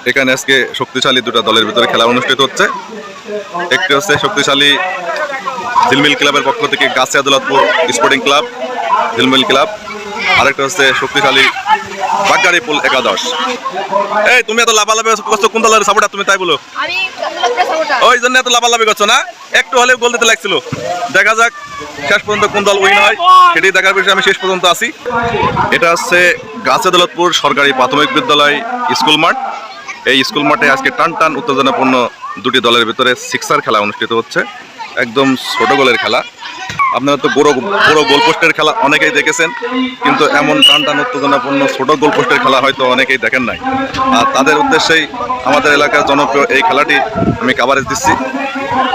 এখানে আজকে শক্তিশালী দুটো দলের ভিতরে খেলা অনুষ্ঠিত হচ্ছে। একটি হচ্ছে শক্তিশালী ঝিলমিল ক্লাবের পক্ষ থেকে গাছিয়া দৌলতপুর স্পোর্টিং ক্লাব ঝিলমিল ক্লাব, আরেকটা হচ্ছে শক্তিশালী বাগারিপুল একাদশ। এই তুমি এত লাফালাফি করছো, কোন দলের সাপোর্টার তুমি তাই বলো? ওই জন্য এত লাফালাফি করছো না? একটু হলেও গোল দিতে লাগছিল। দেখা যাক শেষ পর্যন্ত কোন দল উইন হয়, সেটি দেখার বিষয়ে আমি শেষ পর্যন্ত আছি। এটা হচ্ছে গাছিয়া দৌলতপুর সরকারি প্রাথমিক বিদ্যালয় স্কুল মাঠ। এই স্কুল মাঠে আজকে টান টান উত্তেজনাপূর্ণ দুটি দলের ভিতরে সিক্সার খেলা অনুষ্ঠিত হচ্ছে, একদম ছোট গোলের খেলা। আপনারা তো বড় গোলপোস্টের খেলা অনেকেই দেখেছেন, কিন্তু এমন টান টান উত্তেজনাপূর্ণ ছোট গোলপোস্টের খেলা হয়তো অনেকেই দেখেন নাই। আর তাদের উদ্দেশ্যেই আমাদের এলাকার জনপ্রিয় এই খেলাটি আমি কাভারেজ দিচ্ছি।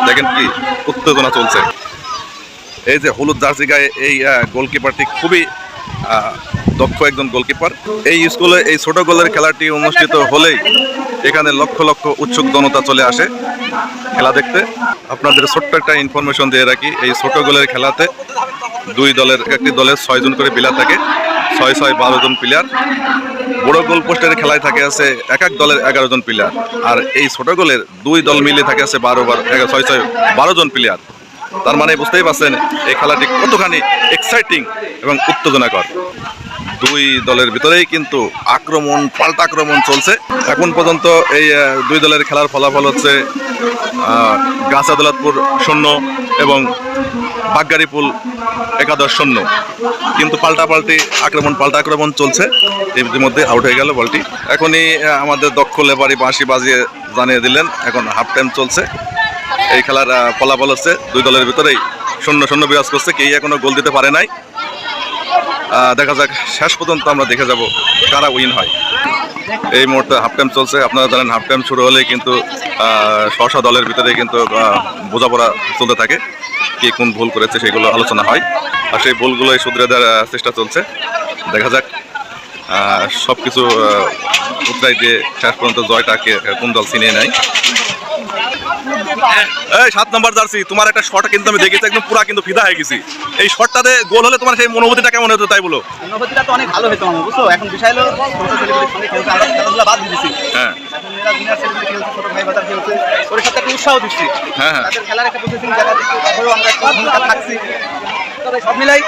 দেখেন কি উত্তেজনা চলছে। এই যে হলুদ জার্সি গায়ে এই গোলকিপারটি খুবই দক্ষ একজন গোলকিপার। এই স্কুলে এই ছোট গোলের খেলাটি অনুষ্ঠিত হলেই এখানে লক্ষ লক্ষ উৎসুক জনতা চলে আসে খেলা দেখতে। আপনাদের ছোট্ট একটা ইনফরমেশন দিয়ে রাখি, এই ছোট গোলের খেলাতে একটি দলের 6 জন করে প্লেয়ার থাকে, 6-6-12 জন প্লেয়ার। বড় গোল পোস্টের খেলায় থাকে আছে এক দলের 11 জন প্লেয়ার, আর এই ছোট গোলের 2 দল মিলে থাকে আছে 6-6-12 জন প্লেয়ার। তার মানে বুঝতেই পারছেন এই খেলাটি কতখানি এক্সাইটিং এবং উত্তেজনাকর। 2 দলের ভিতরেই কিন্তু পাল্টা আক্রমণ চলছে। এখন পর্যন্ত এই 2 দলের খেলার ফলাফল হচ্ছে গাছিয়া দৌলতপুর 0 এবং বাগারিপুল একাদশ 0। কিন্তু পাল্টা আক্রমণ চলছে। ইতিমধ্যে আউট হয়ে গেল বলটি। এখনই আমাদের দক্ষ লেবারি বাঁশি বাজিয়ে জানিয়ে দিলেন এখন হাফ টাইম চলছে। এই খেলার ফলাফল হচ্ছে 2 দলের ভিতরেই 0-0 বিরাজ করছে, কেউ এখনো গোল দিতে পারে নাই। দেখা যাক শেষ পর্যন্ত আমরা দেখে যাব কারা উইন হয়। এই মুহূর্তে হাফ টাইম চলছে। আপনারা জানেন হাফ টাইম শুরু হলে কিন্তু স্ব দলের ভিতরে কিন্তু বোঝাপড়া চলতে থাকে, কে কোন ভুল করেছে সেগুলো আলোচনা হয়, আর সেই ভুলগুলোই শুধরে দেওয়ার চেষ্টা চলছে। দেখা যাক সব কিছু উতরাই দিয়ে শেষ পর্যন্ত জয়টাকে কোন দল ছিনিয়ে নেয়। এই 7 নম্বর জার্সি, তোমার একটা শট কিন্তু আমি দেখেছি, একদম পুরা কিন্তু ফিদা হয়ে গেছি। এই শটটাতে গোল হলে তোমার সেই অনুভূতিটা কেমন হতো তাই বলো? অনুভূতিটা তো অনেক ভালো হতো আমার, বুঝছো। এখন বিষয় হলো ছোট ছেলেদের সঙ্গে খেলতে আমরা খেলাধুলা বাদ দিয়েছি। হ্যাঁ, এখন এরা জুনিয়র ছেলেদের খেলছে, ছোট ভাই বাজার খেলছে, ওর সাথে একটা উৎসাহ দিচ্ছি। হ্যাঁ হ্যাঁ, তাদের খেলার একটা প্রসেসিং জায়গা দিচ্ছি, তারপরেও আমরা একটু ভূমিকা থাকছি। তবে সব মিলাই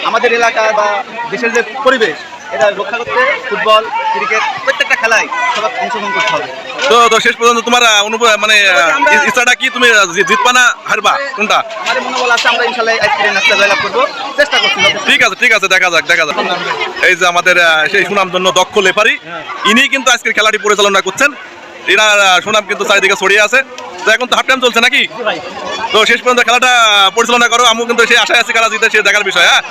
আমাদের এলাকা বা দেশের যে পরিবেশ এটা রক্ষা করতে ফুটবল, ক্রিকেট প্রত্যেকটা খেলায় সবাই অংশগ্রহণ করতে হবে। তো শেষ পর্যন্ত তোমার মানে ইচ্ছাটা কি, তুমি জিতবা না হারবা, কোনটা? আমাদের মনোবল আছে, আমরা ইনশাআল্লাহ আজকের ম্যাচটা জয়লাভ করবো, চেষ্টা করছি। ঠিক আছে দেখা যাক। এই যে আমাদের সেই সুনামধন্য দক্ষ লেফারি, ইনি কিন্তু আজকের খেলাটি পরিচালনা করছেন। এনার সুনাম কিন্তু চারিদিকে ছড়িয়ে আছে। তো এখন তো হাফ টাইম চলছে নাকি? তো শেষ পর্যন্ত খেলাটা পরিচালনা করো। আমি কিন্তু সেই আশায় আছি কারা জিতে সে দেখার বিষয়। হ্যাঁ,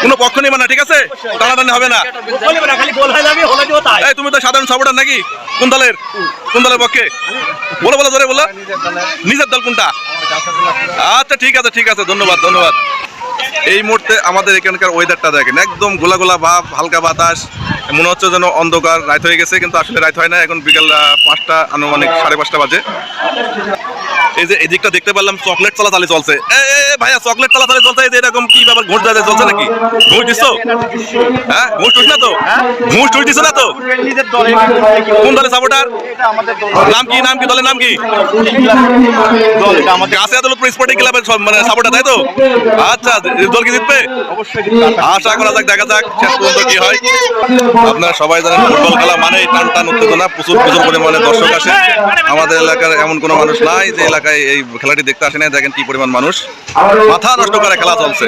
কোনো পক্ষ নেই না, ঠিক আছে? টানাটানি হবে না। তুমি তো সাধারণ সাপোর্টার নাকি? কোন দলের পক্ষে বলো জোরে বলো। নিজের দল কোনটা? আচ্ছা ঠিক আছে, ধন্যবাদ। এই মুহূর্তে আমাদের এখানকার ওয়েদারটা দেখেন, একদম গোলা ভাব, হালকা বাতাস, মনে হচ্ছে যেন অন্ধকার রাত হয়ে গেছে, কিন্তু আসলে রাত হয় না। এখন বিকেল 5টা আনুমানিক 5:30 বাজে। এই যে এদিকটা দেখতে পারলাম চকলেট চলাচালি চলছে। ভাইয়া চকলেট চলাচালি চলছে, এরকম কি ব্যাপার? ঘুষ দাঁড়িয়ে চলছে নাকি? ঘুষ দিচ্ছ? হ্যাঁ, ঘুষ টুস না তো? ঘুষ টুস দিচ্ছ না তো? কোন দলের সাপোর্টার? নাম কি দলের নাম কি? গাছিয়া দৌলতপুর স্পোর্টিং ক্লাবের মানে সাপোর্টার, তাই তো? আচ্ছা, দল কি জিতবে? আশা করা যাক, দেখা যাক শেষ পর্যন্ত কি হয়। আপনারা সবাই জানেন ফুটবল খেলা মানে টান উত্তেজনা, প্রচুর পরিমাণে দর্শক আসে। আমাদের এলাকার এমন কোনো মানুষ নাই যে এলাকায় এই খেলাটি দেখতে আসে না। দেখেন কি পরিমাণ মানুষ, মাথা নষ্ট করে খেলা চলছে।